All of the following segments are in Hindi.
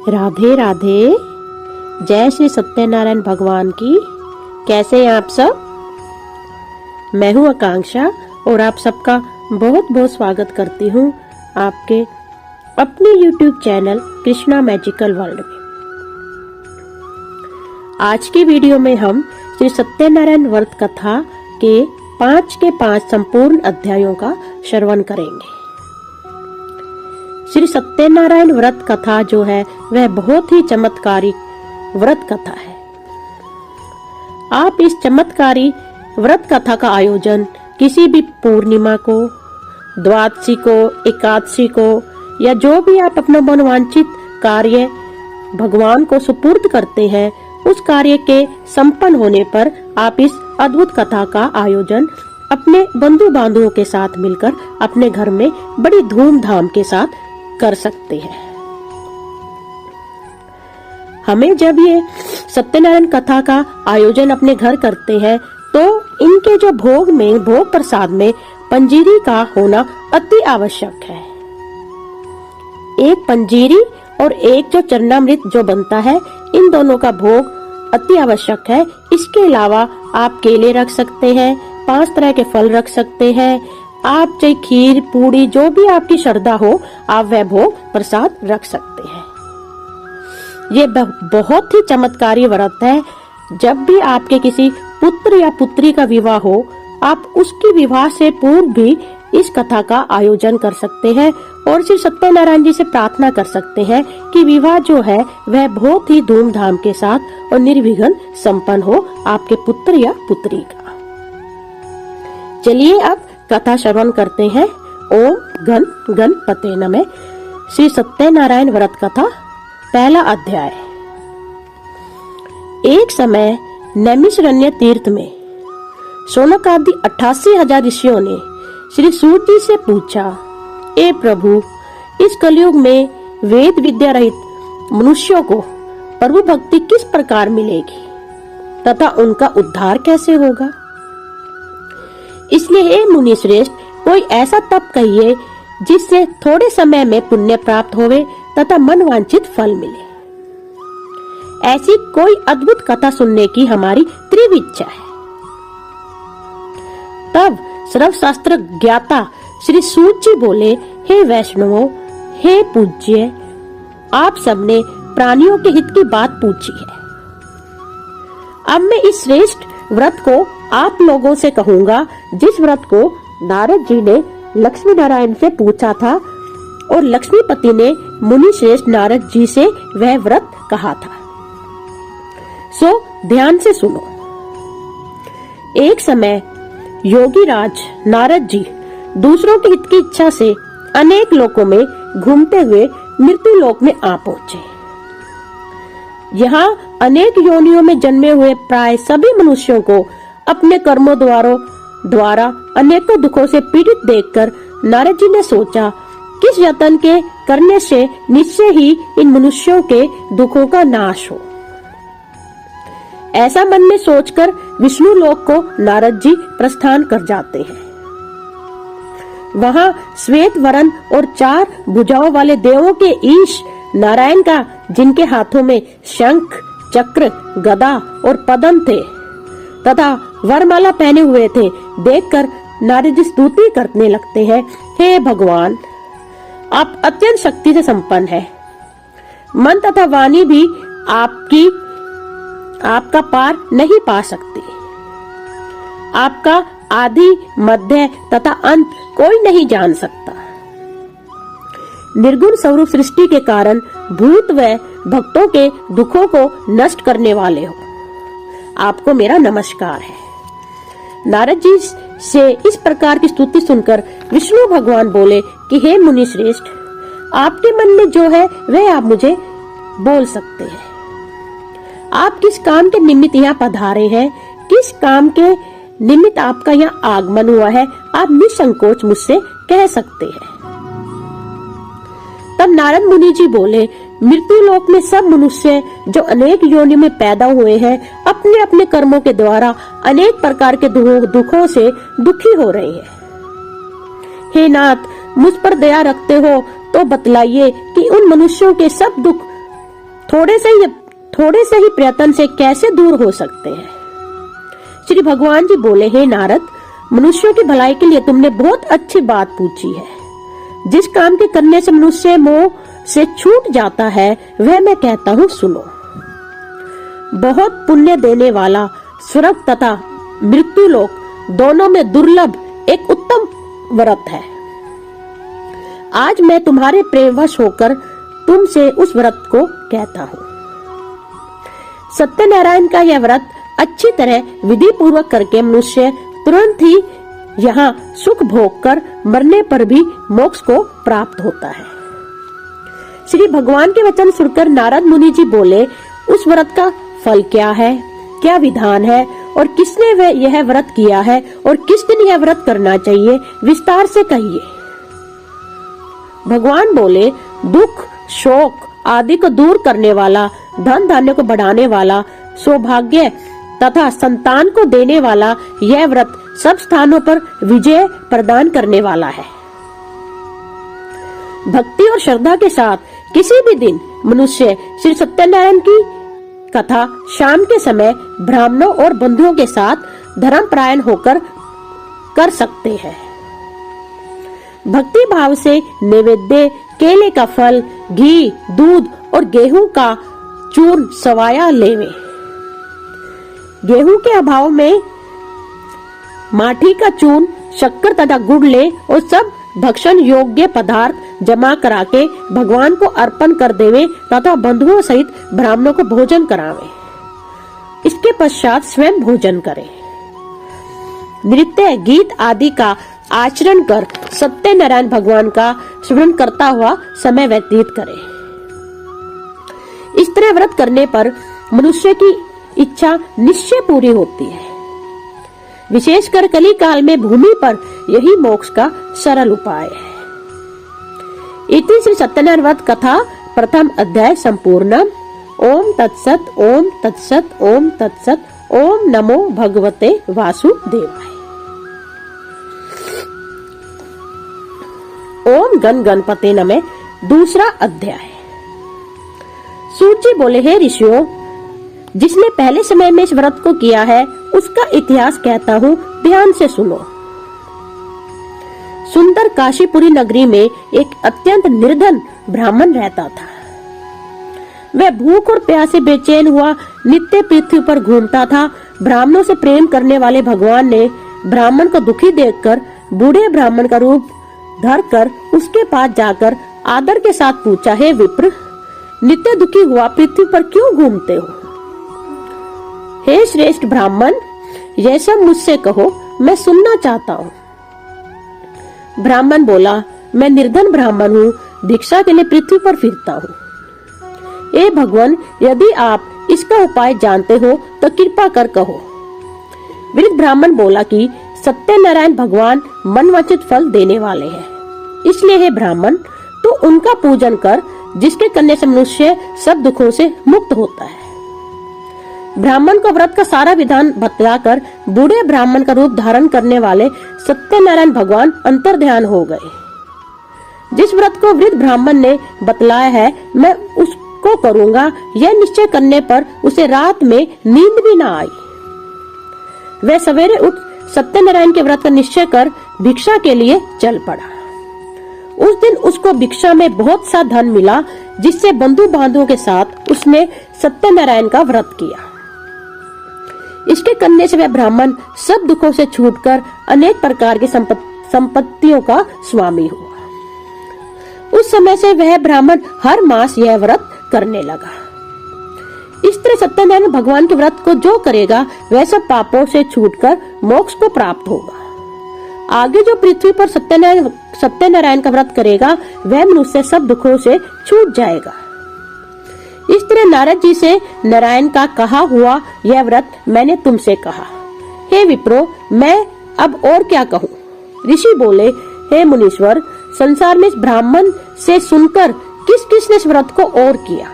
राधे राधे। जय श्री सत्यनारायण भगवान की। कैसे हैं आप सब? मैं हूं आकांक्षा और आप सबका बहुत बहुत स्वागत करती हूं आपके अपने YouTube channel Krishna magical world में। आज की वीडियो में हम श्री सत्यनारायण व्रत कथा के 5 के 5 संपूर्ण अध्यायों का श्रवण करेंगे। श्री सत्यनारायण व्रत कथा जो है वह बहुत ही चमत्कारी व्रत कथा है। आप इस चमत्कारी व्रत कथा का आयोजन किसी भी पूर्णिमा को, द्वादशी को, एकादशी को या जो भी आप अपना मनोवांछित कार्य भगवान को सुपुर्द करते हैं, उस कार्य के संपन्न होने पर आप इस अद्भुत कथा का आयोजन अपने बंधु बांधवों के साथ मिलकर अपने घर में बड़ी धूमधाम के साथ कर सकते हैं। हमें जब ये सत्यनारायण कथा का आयोजन अपने घर करते हैं तो इनके जो भोग प्रसाद में पंजीरी का होना अति आवश्यक है। एक पंजीरी और एक जो चरणामृत जो बनता है, इन दोनों का भोग अति आवश्यक है। इसके अलावा आप केले रख सकते हैं, 5 तरह के फल रख सकते हैं। आप चाहे खीर, पूड़ी, जो भी आपकी श्रद्धा हो, आप वह भोग प्रसाद रख सकते हैं। ये बहुत ही चमत्कारी व्रत है। जब भी आपके किसी पुत्र या पुत्री का विवाह हो, आप उसकी विवाह से पूर्व भी इस कथा का आयोजन कर सकते हैं और श्री सत्यनारायण जी से प्रार्थना कर सकते हैं कि विवाह जो है वह बहुत ही धूमधाम के साथ और निर्विघ्न संपन्न हो आपके पुत्र या पुत्री का। चलिए अब कथा श्रवण करते हैं। ओम गण गणपते नमः। श्री सत्यनारायण व्रत कथा, पहला अध्याय। एक समय नैमिषारण्य तीर्थ में शौनकादि 88,000 ऋषियों ने श्री सूत जी से पूछा, ए प्रभु, इस कलयुग में वेद विद्या रहित मनुष्यों को प्रभु भक्ति किस प्रकार मिलेगी तथा उनका उद्धार कैसे होगा? इसलिए हे मुनि श्रेष्ठ, कोई ऐसा तप कहिए जिससे थोड़े समय में पुण्य प्राप्त होवे तथा मनवांछित फल मिले। ऐसी कोई अद्भुत कथा सुनने की हमारी तीव्र इच्छा है। तब सर्वशास्त्र ज्ञाता श्री सूत जी बोले, हे वैष्णवों, हे पूज्य, आप सबने प्राणियों के हित की बात पूछी है। अब मैं इस श्रेष्ठ व्रत को आप लोगों से कहूंगा, जिस व्रत को नारद जी ने लक्ष्मी नारायण से पूछा था और लक्ष्मीपति ने मुनि श्रेष्ठ नारद जी से वह व्रत कहा था। सो ध्यान से सुनो। एक समय योगी राज नारद जी दूसरों के हित की इच्छा से अनेक लोकों में घूमते हुए मृत्यु लोक में आ पहुंचे। यहाँ अनेक योनियों में जन्मे हुए प्राय सभी मनुष्यों को अपने कर्मों द्वारा अनेकों दुखों से पीड़ित देखकर नारद जी ने सोचा, किस यत्न के करने से निश्चय ही इन मनुष्यों के दुखों का नाश हो। ऐसा मन में सोचकर विष्णु लोक को नारद जी प्रस्थान कर जाते हैं। वहाँ श्वेत वर्ण और 4 भुजाओं वाले देवों के ईश नारायण का, जिनके हाथों में शंख, चक्र, गदा और पद्म थे तथा वरमाला पहने हुए थे, देखकर नारद जी स्तुति करने लगते हैं, हे भगवान, आप अत्यंत शक्ति से संपन्न हैं। मन तथा वाणी भी आपका पार नहीं पा सकती। आपका आदि, मध्य तथा अंत कोई नहीं जान सकता। निर्गुण स्वरूप सृष्टि के कारण भूत व भक्तों के दुखों को नष्ट करने वाले हो, आपको मेरा नमस्कार है। नारद जी से इस प्रकार की स्तुति सुनकर विष्णु भगवान बोले कि हे मुनि श्रेष्ठ, आपके मन में जो है वह आप मुझे बोल सकते हैं। आप किस काम के निमित्त यहाँ पधारे हैं, किस काम के निमित्त आपका यहाँ आगमन हुआ है, आप निसंकोच मुझसे कह सकते हैं। तब नारद मुनि जी बोले, मृत्यु लोक में सब मनुष्य जो अनेक योनि में पैदा हुए हैं, अपने अपने कर्मों के द्वारा अनेक प्रकार के दुखों से दुखी हो रहे हैं। हे नाथ, मुझ पर दया रखते हो तो बतलाइए कि उन मनुष्यों के सब दुख थोड़े से ही प्रयत्न से कैसे दूर हो सकते हैं। श्री भगवान जी बोले, हे नारद, मनुष्यों की भलाई के लिए तुमने बहुत अच्छी बात पूछी है। जिस काम के करने से मनुष्य मोह से छूट जाता है वह मैं कहता हूँ, सुनो। बहुत पुण्य देने वाला स्वर्ग तथा मृत्यु लोक दोनों में दुर्लभ एक उत्तम व्रत है। आज मैं तुम्हारे प्रेमवश होकर तुमसे उस व्रत को कहता हूँ। सत्यनारायण का यह व्रत अच्छी तरह विधि पूर्वक करके मनुष्य तुरंत ही यहाँ सुख भोग कर मरने पर भी मोक्ष को प्राप्त होता है। श्री भगवान के वचन सुनकर नारद मुनि जी बोले, उस व्रत का फल क्या है, क्या विधान है और किसने यह व्रत किया है और किस दिन यह व्रत करना चाहिए, विस्तार से कहिए। भगवान बोले, दुख शोक आदि को दूर करने वाला, धन धान्य को बढ़ाने वाला, सौभाग्य तथा संतान को देने वाला यह व्रत सब स्थानों पर विजय प्रदान करने वाला है। भक्ति और श्रद्धा के साथ किसी भी दिन मनुष्य श्री सत्यनारायण की कथा शाम के समय ब्राह्मणों और बंधुओं के साथ धर्मपरायण होकर कर सकते हैं। भक्ति भाव से नैवेद्य, केले का फल, घी, दूध और गेहूं का चूर्ण सवाया लेवे। गेहूं के अभाव में माठी का चूर्ण, शक्कर तथा गुड़ ले और सब भक्षण योग्य पदार्थ जमा करा के भगवान को अर्पण कर देवे तथा बंधुओं सहित ब्राह्मणों को भोजन करावे। इसके पश्चात स्वयं भोजन करे। नृत्य, गीत आदि का आचरण कर सत्यनारायण भगवान का स्मरण करता हुआ समय व्यतीत करे। इस तरह व्रत करने पर मनुष्य की इच्छा निश्चय पूरी होती है। विशेषकर कली काल में भूमि पर यही मोक्ष का सरल उपाय है। इति श्री सत्यनारायण व्रत कथा प्रथम अध्याय संपूर्णम। ओम तत्सत, ओम तत्सत, ओम तत्सत। ओम नमो भगवते वासुदेवाय। ओम गण गणपते नमः। दूसरा अध्याय। सूत जी बोले, हे ऋषियों, जिसने पहले समय में इस व्रत को किया है उसका इतिहास कहता हूँ, ध्यान से सुनो। सुंदर काशीपुरी नगरी में एक अत्यंत निर्धन ब्राह्मण रहता था। वह भूख और प्यास से बेचैन हुआ नित्य पृथ्वी पर घूमता था। ब्राह्मणों से प्रेम करने वाले भगवान ने ब्राह्मण को दुखी देखकर बूढ़े ब्राह्मण का रूप धर कर उसके पास जाकर आदर के साथ पूछा, हे विप्र, नित्य दुखी हुआ पृथ्वी पर क्यों घूमते हो? हे श्रेष्ठ ब्राह्मण, यह सब मुझसे कहो, मैं सुनना चाहता हूँ। ब्राह्मण बोला, मैं निर्धन ब्राह्मण हूँ, भिक्षा के लिए पृथ्वी पर फिरता हूँ। हे भगवान, यदि आप इसका उपाय जानते हो तो कृपा कर कहो। वृद्ध ब्राह्मण बोला कि सत्यनारायण भगवान मनवांछित फल देने वाले हैं, इसलिए हे ब्राह्मण, तू उनका पूजन कर, जिसके करने से मनुष्य सब दुखों से मुक्त होता है। ब्राह्मण को व्रत का सारा विधान बतलाकर बूढ़े ब्राह्मण का रूप धारण करने वाले सत्यनारायण भगवान अंतर्ध्यान हो गए। जिस व्रत को वृद्ध ब्राह्मण ने बतलाया है मैं उसको करूंगा, यह निश्चय करने पर उसे रात में नींद भी ना आई। वह सवेरे उठ सत्यनारायण के व्रत का निश्चय कर भिक्षा के लिए चल पड़ा। उस दिन उसको भिक्षा में बहुत सा धन मिला, जिससे बंधु बांधवों के साथ उसने सत्यनारायण का व्रत किया। इसके करने से वह ब्राह्मण सब दुखों से छूटकर अनेक प्रकार की संपत्तियों का स्वामी हुआ। उस समय से वह ब्राह्मण हर मास यह व्रत करने लगा। इस तरह सत्यनारायण भगवान के व्रत को जो करेगा वह सब पापों से छूटकर मोक्ष को प्राप्त होगा। आगे जो पृथ्वी पर सत्यनारायण का व्रत करेगा वह मनुष्य सब दुखों से छूट जाएगा। इस तरह नारद जी से नारायण का कहा हुआ यह व्रत मैंने तुमसे कहा। हे विप्रो, मैं अब और क्या कहूँ? ऋषि बोले, हे मुनीश्वर, संसार में इस ब्राह्मण से सुनकर किस किसने इस व्रत को और किया,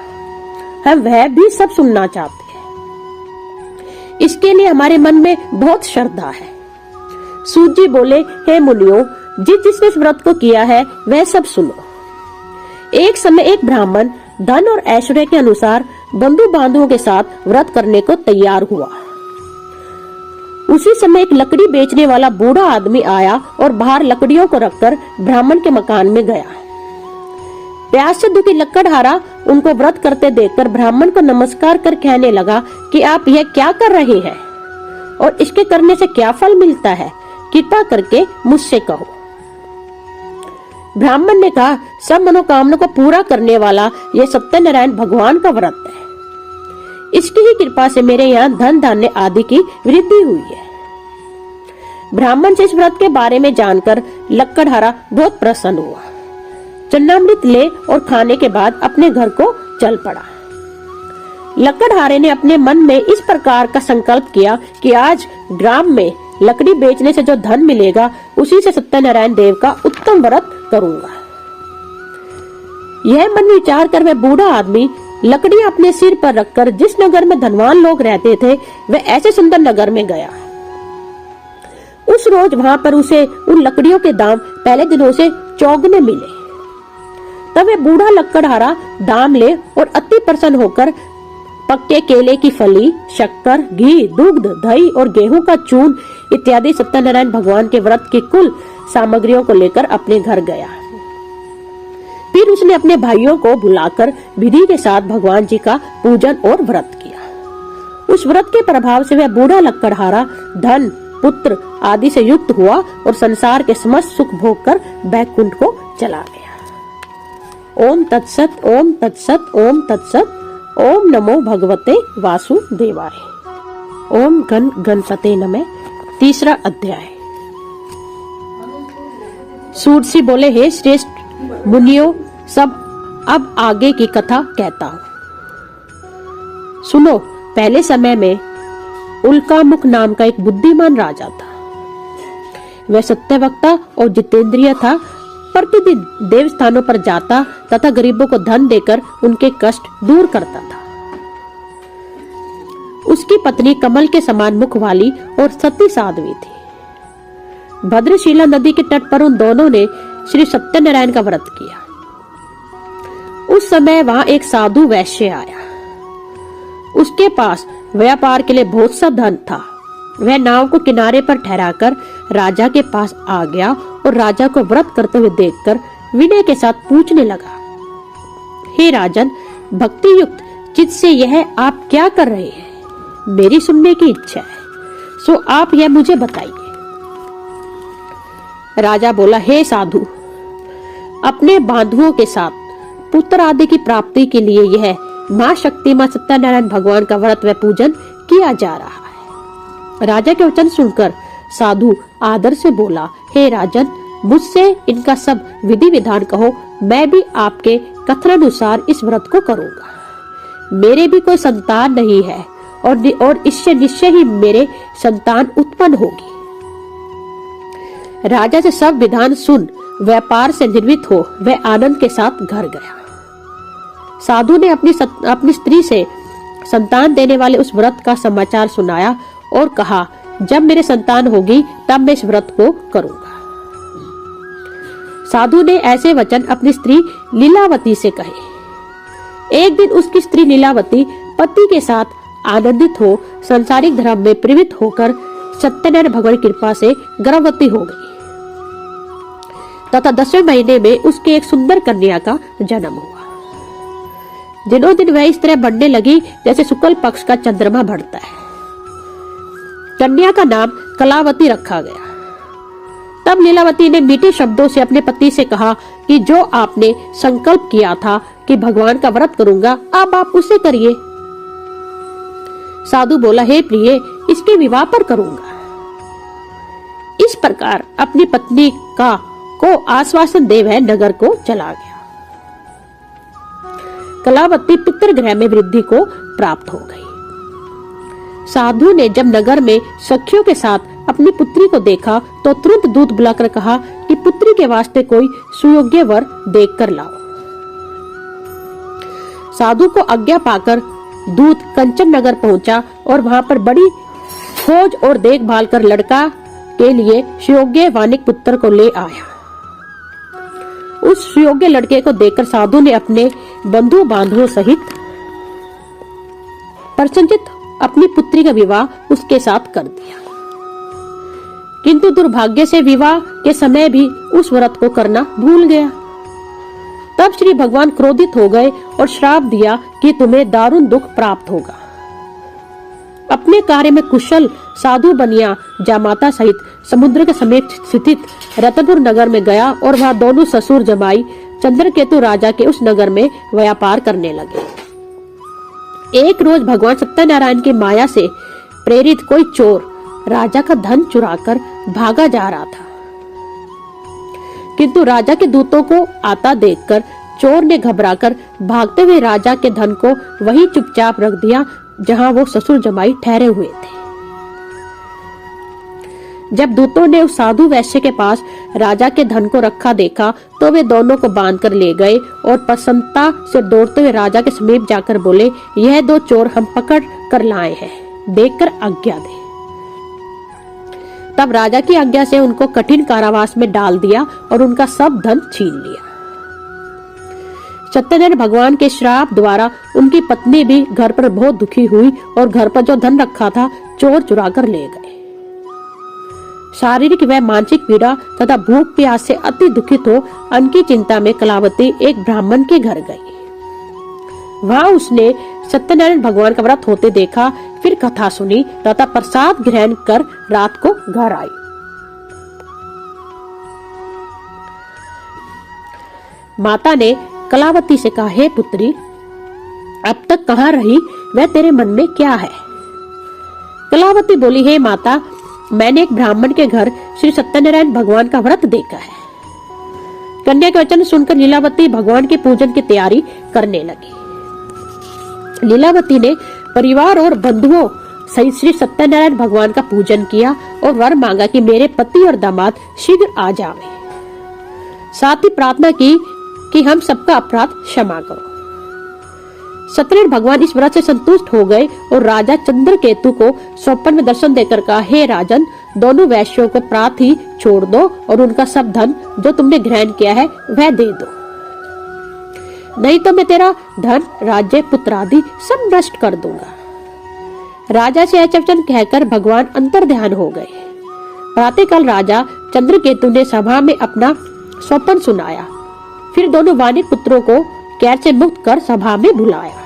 हम वह भी सब सुनना चाहते हैं। इसके लिए हमारे मन में बहुत श्रद्धा है। सूत जी बोले, हे मुनियों, जिसने इस व्रत को किया है वह सब सुनो। एक समय एक ब्राह्मण धन और ऐश्वर्य के अनुसार बंधु बांधवों के साथ व्रत करने को तैयार हुआ। उसी समय एक लकड़ी बेचने वाला बूढ़ा आदमी आया और बाहर लकड़ियों को रखकर ब्राह्मण के मकान में गया। प्यास से दुखी लकड़हारा उनको व्रत करते देखकर ब्राह्मण को नमस्कार कर कहने लगा कि आप यह क्या कर रहे हैं और इसके करने से क्या फल मिलता है, कृपा करके मुझसे कहो। ब्राह्मण ने कहा, सब मनोकामना को पूरा करने वाला यह सत्यनारायण भगवान का व्रत है। इसकी ही कृपा से मेरे यहाँ धन धान्य आदि की वृद्धि हुई है। ब्राह्मण से इस व्रत के बारे में जानकर लकड़हारा बहुत प्रसन्न हुआ। चन्नामृत ले और खाने के बाद अपने घर को चल पड़ा। लकड़हारे ने अपने मन में इस प्रकार का संकल्प किया कि आज ग्राम में लकड़ी बेचने से जो धन मिलेगा उसी से सत्यनारायण देव का उत्तम व्रत करूंगा। यह मन विचार कर वह बूढ़ा आदमी लकड़ियां अपने सिर पर रखकर जिस नगर में धनवान लोग रहते थे वह ऐसे सुंदर नगर में गया। उस रोज वहां पर उसे उन लकड़ियों के दाम पहले दिनों से चौगुने मिले। तब वह बूढ़ा लकड़हारा दाम ले और अति प्रसन्न होकर पक्के केले की फली, शक्कर, घी, दुग्ध, दही और गेहूं का चून इत्यादि सत्यनारायण भगवान के व्रत की कुल सामग्रियों को लेकर अपने घर गया। फिर उसने अपने भाइयों को बुलाकर विधि के साथ भगवान जी का पूजन और व्रत किया। उस व्रत के प्रभाव से वह बूढ़ा लकड़हारा धन, पुत्र आदि से युक्त हुआ और संसार के समस्त सुख भोग कर बैकुंठ को चला गया। ओम तत्सत, ओम तत्सत, ओम तत्सत। ओम नमो भगवते वासुदेवाय। ओम गण गणपते नमः। तीसरा अध्याय। सूरसी बोले, हे श्रेष्ठ मुनियों, सब अब आगे की कथा कहता हूँ। सुनो। पहले समय में उल्कामुख नाम का एक बुद्धिमान राजा था। वह सत्यवक्ता और जितेंद्रिय था। प्रतिदिन देव स्थानों पर जाता तथा गरीबों को धन देकर उनके कष्ट दूर करता था। उसकी पत्नी कमल के समान मुख वाली और सती साध्वी थी। भद्रशिला नदी के तट पर उन दोनों ने श्री सत्यनारायण का व्रत किया। उस समय वहां एक साधु वैश्य आया। उसके पास व्यापार के लिए बहुत सा धन था। वह नाव को किनारे पर ठहराकर राजा के पास आ गया और राजा को व्रत करते हुए देखकर विनय के साथ पूछने लगा, हे राजन, भक्ति युक्त चित्त से यह आप क्या कर रहे हैं? मेरी सुनने की इच्छा है, सो आप यह मुझे बताइए। राजा बोला, हे साधु, अपने बांधुओं के साथ पुत्र आदि की प्राप्ति के लिए यह मां शक्ति मां सत्यनारायण भगवान का व्रत व पूजन किया जा रहा है। राजा के वचन सुनकर साधु आदर से बोला, हे राजन, मुझसे इनका सब विधि विधान कहो, मैं भी आपके कथनानुसार इस व्रत को करूंगा। मेरे भी कोई संतान नहीं है और इससे निश्चय ही मेरे संतान उत्पन्न होगी। राजा से सब विधान सुन व्यापार से निर्मित हो वह आनंद के साथ घर गया। साधु ने अपनी स्त्री से संतान देने वाले उस व्रत का समाचार सुनाया और कहा, जब मेरे संतान होगी तब मैं इस व्रत को करूंगा। साधु ने ऐसे वचन अपनी स्त्री लीलावती से कहे। एक दिन उसकी स्त्री लीलावती पति के साथ आनंदित हो सांसारिक धर्म में प्रवृत्त होकर सत्यनारायण भगवान की कृपा से गर्भवती हो गई तथा 10वें महीने में उसके एक सुंदर कन्या का जन्म हुआ। दिनों दिन वह इस तरह बढ़ने लगी जैसे शुक्ल पक्ष का चंद्रमा बढ़ता है। कन्या का नाम कलावती रखा गया। तब लीलावती ने मीठे शब्दों से अपने पति से कहा कि जो आपने संकल्प किया था कि भगवान का व्रत करूंगा, अब आप उसे करिए। साधु बोला, हे प्रिय, इसके विवाह पर करूंगा। इस प्रकार अपनी पत्नी को आश्वासन दे वह नगर को चला गया। कलावती पुत्र ग्रह में वृद्धि को प्राप्त हो गई। साधु ने जब नगर में सखियों के साथ अपनी पुत्री को देखा तो तुरंत दूत बुलाकर कहा कि पुत्री के वास्ते कोई सुयोग्य वर देखकर लाओ। साधु को आज्ञा पाकर दूत कंचन नगर पहुंचा और वहां पर बड़ी खोज और देखभाल कर लड़का के लिए सुयोग्य वानिक पुत्र को ले आया। उस सुयोग्य लड़के को देखकर साधु ने अपने बंधु बांधवों सहित प्रसन्नचित्त अपनी पुत्री का विवाह उसके साथ कर दिया। किंतु दुर्भाग्य से विवाह के समय भी उस व्रत को करना भूल गया। तब श्री भगवान क्रोधित हो गए और श्राप दिया कि तुम्हें दारुण दुख प्राप्त होगा। अपने कार्य में कुशल साधु बनिया जामाता सहित समुद्र के समीप स्थित रतनपुर नगर में गया और वहां दोनों ससुर जमाई चंद्रकेतु राजा के उस नगर में व्यापार करने लगे। एक रोज भगवान सत्यनारायण की माया से प्रेरित कोई चोर राजा का धन चुराकर भागा जा रहा था, किंतु राजा के दूतों को आता देखकर चोर ने घबराकर भागते हुए राजा के धन को वहीं चुपचाप रख दिया जहां वो ससुर जमाई ठहरे हुए थे। जब दूतों ने उस साधु वैश्य के पास राजा के धन को रखा देखा तो वे दोनों को बांधकर ले गए और प्रसन्नता से दौड़ते हुए राजा के समीप जाकर बोले, यह दो चोर हम पकड़ कर लाए हैं, देखकर आज्ञा दे। तब राजा की आज्ञा से उनको कठिन कारावास में डाल दिया और उनका सब धन छीन लिया। सत्यनारायण भगवान के श्राप द्वारा उनकी पत्नी भी घर पर बहुत दुखी हुई और घर पर जो धन रखा था चोर चुरा कर ले गए। शारीरिक व मानसिक पीड़ा तथा भूख प्यास से अति दुखित हो अन्न की चिंता में कलावती एक ब्राह्मण के घर गई। वहां उसने सत्यनारायण भगवान का व्रत होते देखा, फिर कथा सुनी तथा प्रसाद ग्रहण कर रात को घर आई। माता ने कलावती से कहा, हे पुत्री, अब तक कहाँ रही, वह तेरे मन में क्या है? कलावती बोली, हे माता, मैंने एक ब्राह्मण के घर श्री सत्यनारायण भगवान का व्रत देखा है। कन्या के वचन सुनकर लीलावती भगवान के पूजन की तैयारी करने लगी। लीलावती ने परिवार और बंधुओं सहित श्री सत्यनारायण भगवान का पूजन किया और वर मांगा कि मेरे पति और दामाद शीघ्र आ जावे। साथ ही प्रार्थना की कि हम सबका अपराध क्षमा करो। सत्यनारायण भगवान इस व्रत से संतुष्ट हो गए और राजा चंद्रकेतु को स्वप्न में दर्शन देकर कहा, हे राजन, दोनों वैश्यों को प्रात ही छोड़ दो और उनका सब धन जो तुमने ग्रहण किया है वह दे दो, नहीं तो मैं तेरा धन, राज्य, पुत्र आदि सब नष्ट कर दूंगा। राजा से ऐसा वचन कहकर भगवान अंतर्ध्यान हो गए। प्रातःकाल राजा चंद्रकेतु ने सभा में अपना स्वप्न सुनाया, फिर दोनों वानिक पुत्रों को कैद से मुक्त कर सभा में बुलाया।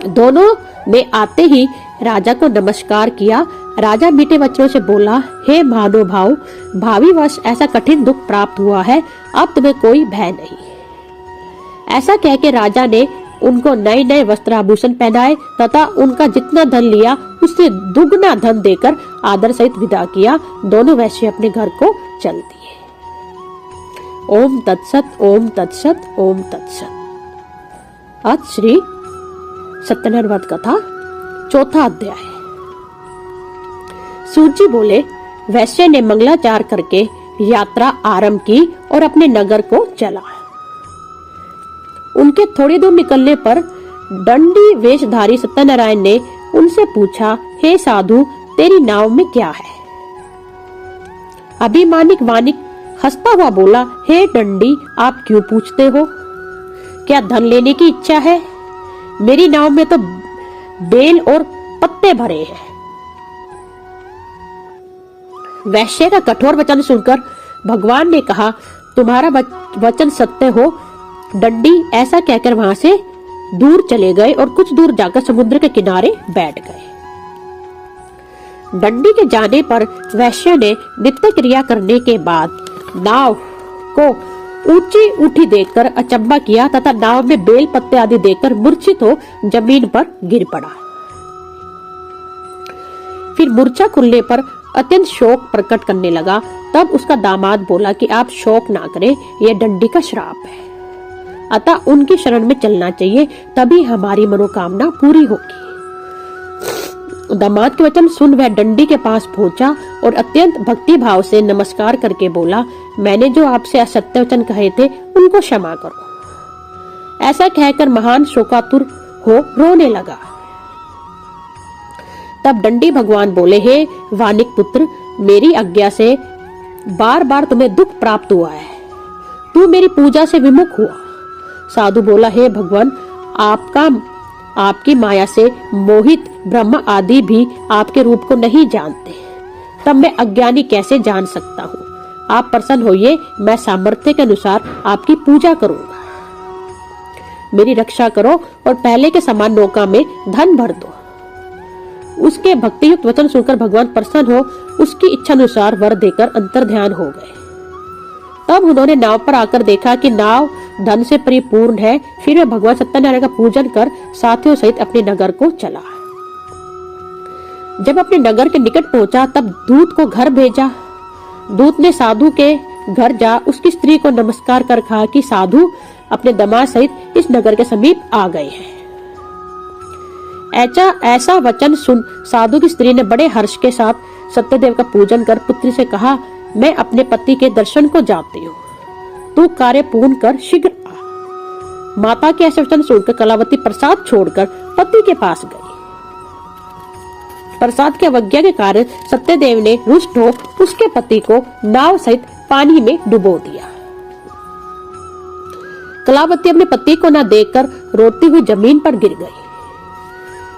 दोनों ने आते ही राजा को नमस्कार किया। राजा मीठे वचनों से बोला, हे महानुभाव, भावी वर्ष ऐसा कठिन दुख प्राप्त हुआ है, अब तुम्हें कोई भय नहीं। ऐसा कह के राजा ने उनको नए नए वस्त्र आभूषण पहनाए तथा उनका जितना धन लिया उससे दुगना धन देकर आदर सहित विदा किया। दोनों वैश्य अपने घर को चल दिए। ओम तत्सत, ओम तत्सत, ओम तत्सत। आज श्री सत्यनारायण व्रत कथा चौथा अध्याय। सूत जी बोले, वैश्य ने मंगलाचार करके यात्रा आरंभ की और अपने नगर को चला। उनके थोड़ी दूर निकलने पर दंडी वेशधारी सत्यनारायण ने उनसे पूछा, हे साधु, तेरी नाव में क्या है? अभिमानिक वानिक हंसता हुआ बोला, हे दंडी, आप क्यों पूछते हो? क्या धन लेने की इच्छा है? मेरी नाव में तो बेल और पत्ते भरे हैं। वैश्य का कठोर वचन सुनकर भगवान ने कहा, तुम्हारा वचन सत्य हो। दंडी ऐसा कहकर वहां से दूर चले गए और कुछ दूर जाकर समुद्र के किनारे बैठ गए। दंडी के जाने पर वैश्य ने नित्य क्रिया करने के बाद नाव को ऊंची उठी देखकर अचंभा किया तथा नाव में बेल पत्ते आदि देखकर मूर्छित हो जमीन पर गिर पड़ा। फिर मूर्छा खुलने पर अत्यंत शोक प्रकट करने लगा। तब उसका दामाद बोला कि आप शोक ना करें, यह दंडी का श्राप है, अतः उनकी शरण में चलना चाहिए, तभी हमारी मनोकामना पूरी होगी। दामाद के वचन सुन वह दंडी के पास पहुंचा और अत्यंत भक्ति भाव से नमस्कार करके बोला, मैंने जो आपसे असत्य वचन कहे थे उनको क्षमा करो। ऐसा कहकर महान शोकातुर हो रोने लगा। तब दंडी भगवान बोले, हे वानिक पुत्र, मेरी आज्ञा से बार बार तुम्हें दुख प्राप्त हुआ है। तू मेरी पूजा से विमुख हुआ, साधु बोला, हे भगवान, आपकी माया से मोहित ब्रह्मा आदि भी आपके रूप को नहीं जानते, तब मैं अज्ञानी कैसे जान सकता हूँ। आप प्रसन्न होइए, मैं सामर्थ्य के अनुसार आपकी पूजा करूंगा। मेरी रक्षा करो और पहले के समान नौका में धन भर दो। उसके भक्तियुक्त वचन सुनकर भगवान प्रसन्न हो उसकी इच्छा अनुसार वर देकर अंतर्ध्यान हो गए। तब उन्होंने नाव पर आकर देखा कि नाव धन से परिपूर्ण है। फिर वे भगवान सत्यनारायण का पूजन कर साथियों सहित अपने नगर को चला। जब अपने नगर के निकट पहुंचा तब दूत को घर भेजा। दूत ने साधु के घर जा उसकी स्त्री को नमस्कार कर कहा कि साधु अपने दामाद सहित इस नगर के समीप आ गए हैं। ऐसा वचन सुन साधु की स्त्री ने बड़े हर्ष के साथ सत्यदेव का पूजन कर पुत्री से कहा, मैं अपने पति के दर्शन को जाती हूँ, तू कार्य पूर्ण कर शीघ्र आ। माता के ऐसे वचन सुनकर कलावती प्रसाद छोड़कर पति के पास गई। प्रसाद की अवज्ञा के कारण सत्यदेव ने रुष्ट हो उसके पति को नाव सहित पानी में डुबो दिया। कलावती अपने पति को न देखकर रोती हुई जमीन पर गिर गई।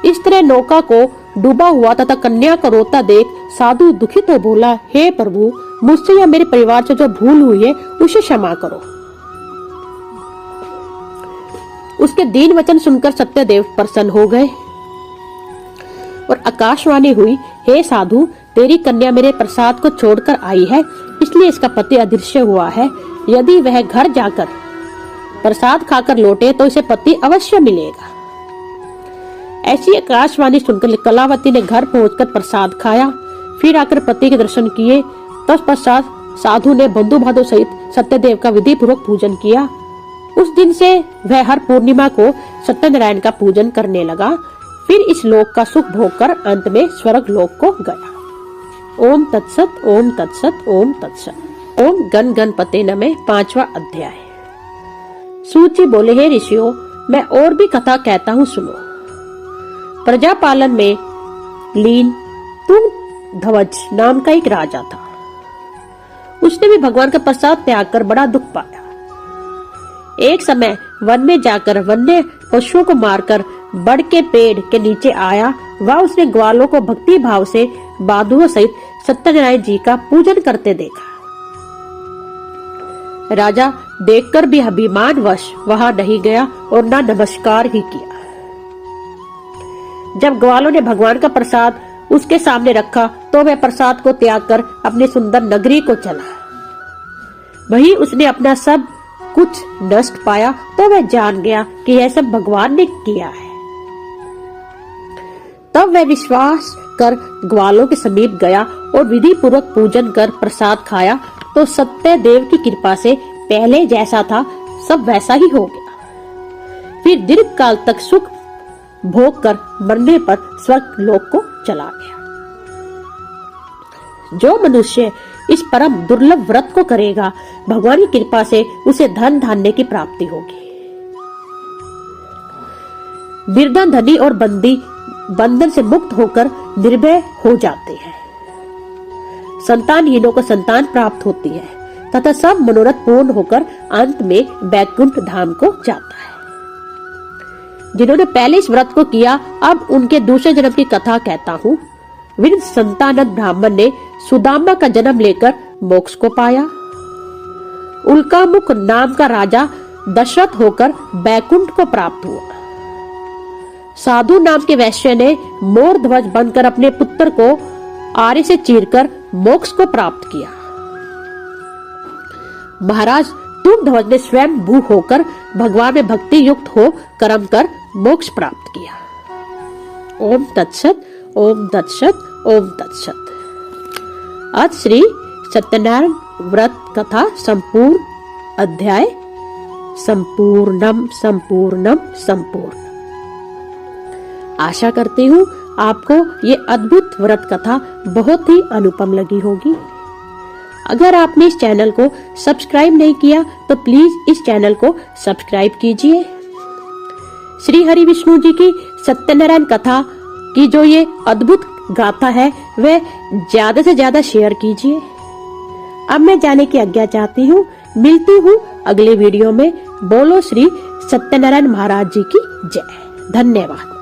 इस तरह नौका को डूबा हुआ तथा कन्या को रोता देख साधु दुखित हो बोला, हे प्रभु, मुझसे या मेरे परिवार से जो भूल हुई है उसे क्षमा करो। उसके दीन वचन सुनकर सत्यदेव प्रसन्न हो गए और आकाशवाणी हुई, हे साधु, तेरी कन्या मेरे प्रसाद को छोड़कर आई है, इसलिए इसका पति अदृश्य हुआ है। यदि वह घर जाकर प्रसाद खाकर लौटे तो इसे पति अवश्य मिलेगा। ऐसी आकाशवाणी सुनकर कलावती ने घर पहुंचकर प्रसाद खाया, फिर आकर पति के दर्शन किए। तत्पश्चात साधु ने बंधु बांधव सहित सत्यदेव का विधि पूर्वक पूजन किया। उस दिन से वह हर पूर्णिमा को सत्यनारायण का पूजन करने लगा। फिर इस लोक का सुख भोग कर अंत में स्वर्ग लोक को गया। ओम तत्सत, ओम तत्सत, ओम तत्सत। ओम गण गणपते नमः। 5वां अध्याय। सूची बोले, हे ऋषियों, मैं और भी कथा कहता हूँ, सुनो। प्रजापालन में लीन तुंगध्वज नाम का एक राजा था। उसने भी भगवान का प्रसाद त्याग कर बड़ा दुख पाया। एक समय वन में जाकर वन्य पशुओं को मारकर बड़ के पेड़ के नीचे आया। वह उसने ग्वालों को भक्ति भाव से बाधुओं सहित सत्यनारायण जी का पूजन करते देखा। राजा देखकर भी अभिमानवश वहां नहीं गया और न नमस्कार ही किया। जब ग्वालों ने भगवान का प्रसाद उसके सामने रखा तो वह प्रसाद को त्याग कर अपनी सुंदर नगरी को चला। वहीं उसने अपना सब कुछ नष्ट पाया तो वह जान गया कि यह सब भगवान ने किया है। तब वह विश्वास कर ग्वालों के समीप गया और विधि पूर्वक पूजन कर प्रसाद खाया तो सत्यदेव की कृपा से पहले जैसा था सब वैसा ही हो गया। फिर दीर्घ काल तक सुख भोग कर मरने पर स्वर्ग लोक को चला गया। जो मनुष्य इस परम दुर्लभ व्रत को करेगा, भगवान की कृपा से उसे धन धान्य की प्राप्ति होगी। निर्धन धनी और बंदी बंधन से मुक्त होकर निर्भय हो जाते हैं। संतानहीनों को संतान प्राप्त होती है तथा सब मनोरथ पूर्ण होकर अंत में वैकुंठ धाम को जाता है। जिन्होंने पहले इस व्रत को किया, अब उनके दूसरे जन्म की कथा कहता हूँ। वृद्ध संतानद ब्राह्मण ने सुदामा का जन्म लेकर मोक्ष को पाया। उल्कामुख नाम का राजा दशरथ होकर बैकुंठ को प्राप्त हुआ। साधु नाम के वैश्य ने मोर ध्वज बनकर अपने पुत्र को आरे से चीरकर मोक्ष को प्राप्त किया। महाराज तुंगध्वज ने स्वयं भू होकर भगवान में भक्ति युक्त हो कर्म कर मोक्ष प्राप्त किया। ओम तत्सत, ओम तत्सत, ओम तत्सत। आज श्री सत्यनारायण व्रत कथा संपूर्ण अध्याय संपूर्णम संपूर्णम संपूर्ण। आशा करती हूँ आपको ये अद्भुत व्रत कथा बहुत ही अनुपम लगी होगी। अगर आपने इस चैनल को सब्सक्राइब नहीं किया तो प्लीज इस चैनल को सब्सक्राइब कीजिए। श्री हरि विष्णु जी की सत्यनारायण कथा की जो ये अद्भुत गाथा है वह ज्यादा से ज्यादा शेयर कीजिए। अब मैं जाने की आज्ञा चाहती हूँ। मिलती हूँ अगले वीडियो में। बोलो श्री सत्यनारायण महाराज जी की जय। धन्यवाद।